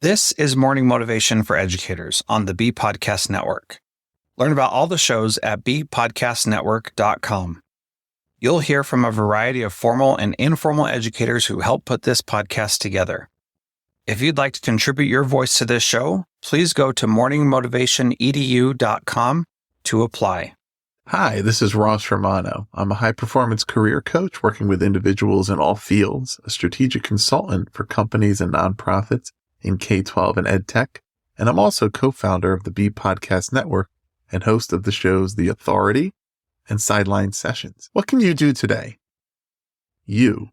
This is Morning Motivation for Educators on the B Podcast Network. Learn about all the shows at bpodcastnetwork.com. You'll hear from a variety of formal and informal educators who help put this podcast together. If you'd like to contribute your voice to this show, please go to morningmotivationedu.com to apply. Hi, this is Romano. I'm a high-performance career coach working with individuals in all fields, a strategic consultant for companies and nonprofits in K-12 and EdTech, and I'm also co-founder of the B Podcast Network and host of the shows The Authority and Sideline Sessions. What can you do today? You.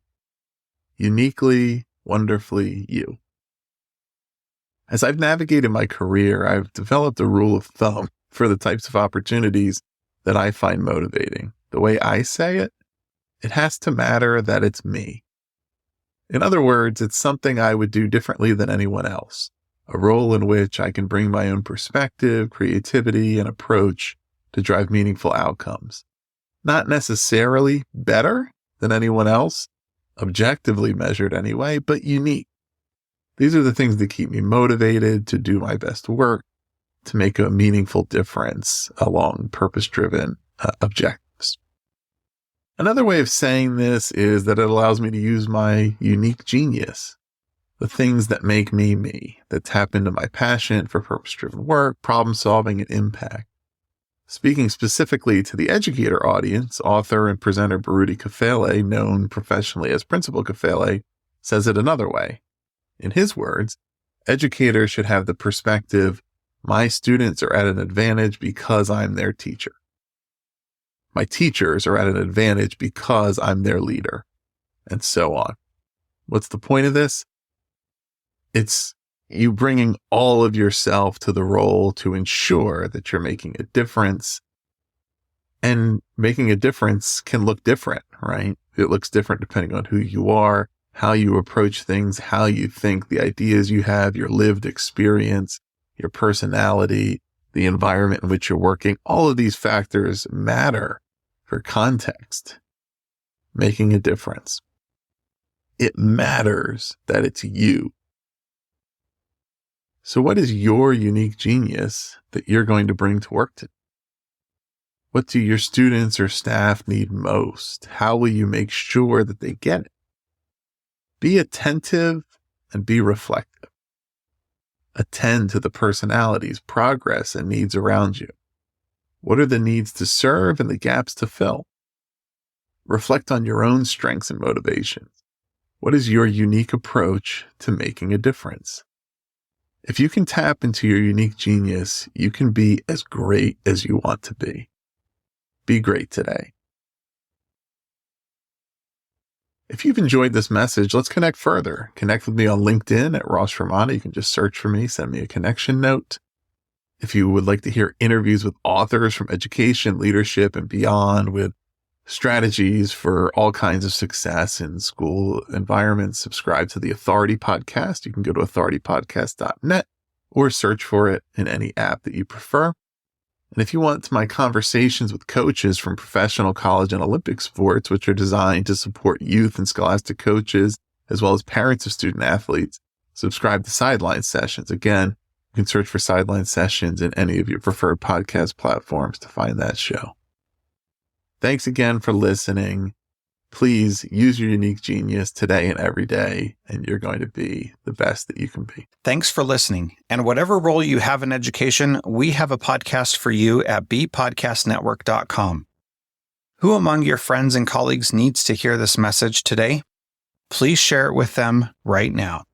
Uniquely, wonderfully you. As I've navigated my career, I've developed a rule of thumb for the types of opportunities that I find motivating. The way I say it, it has to matter that it's me. In other words, it's something I would do differently than anyone else, a role in which I can bring my own perspective, creativity, and approach to drive meaningful outcomes. Not necessarily better than anyone else, objectively measured anyway, but unique. These are the things that keep me motivated to do my best work, to make a meaningful difference along purpose-driven objectives. Another way of saying this is that it allows me to use my unique genius, the things that make me me, that tap into my passion for purpose-driven work, problem-solving, and impact. Speaking specifically to the educator audience, author and presenter Baruti Kafele, known professionally as Principal Kafele, says it another way. In his words, educators should have the perspective, my students are at an advantage because I'm their teacher. My teachers are at an advantage because I'm their leader, and so on. What's the point of this? It's you bringing all of yourself to the role to ensure that you're making a difference. And making a difference can look different, right? It looks different depending on who you are, how you approach things, how you think, the ideas you have, your lived experience, your personality, the environment in which you're working. All of these factors matter for context, making a difference. It matters that it's you. So what is your unique genius that you're going to bring to work today? What do your students or staff need most? How will you make sure that they get it? Be attentive and be reflective. Attend to the personalities, progress, and needs around you. What are the needs to serve and the gaps to fill? Reflect on your own strengths and motivations. What is your unique approach to making a difference? If you can tap into your unique genius, you can be as great as you want to be. Be great today. If you've enjoyed this message, let's connect further. Connect with me on LinkedIn at Romano. You can just search for me, send me a connection note. If you would like to hear interviews with authors from education, leadership, and beyond with strategies for all kinds of success in school environments, subscribe to the Authority Podcast. You can go to authoritypodcast.net or search for it in any app that you prefer. And if you want my conversations with coaches from professional, college, and Olympic sports, which are designed to support youth and scholastic coaches, as well as parents of student athletes, subscribe to Sideline Sessions. Again, you can search for Sideline Sessions in any of your preferred podcast platforms to find that show. Thanks again for listening. Please use your unique genius today and every day, and you're going to be the best that you can be. Thanks for listening. And whatever role you have in education, we have a podcast for you at bpodcastnetwork.com. Who among your friends and colleagues needs to hear this message today? Please share it with them right now.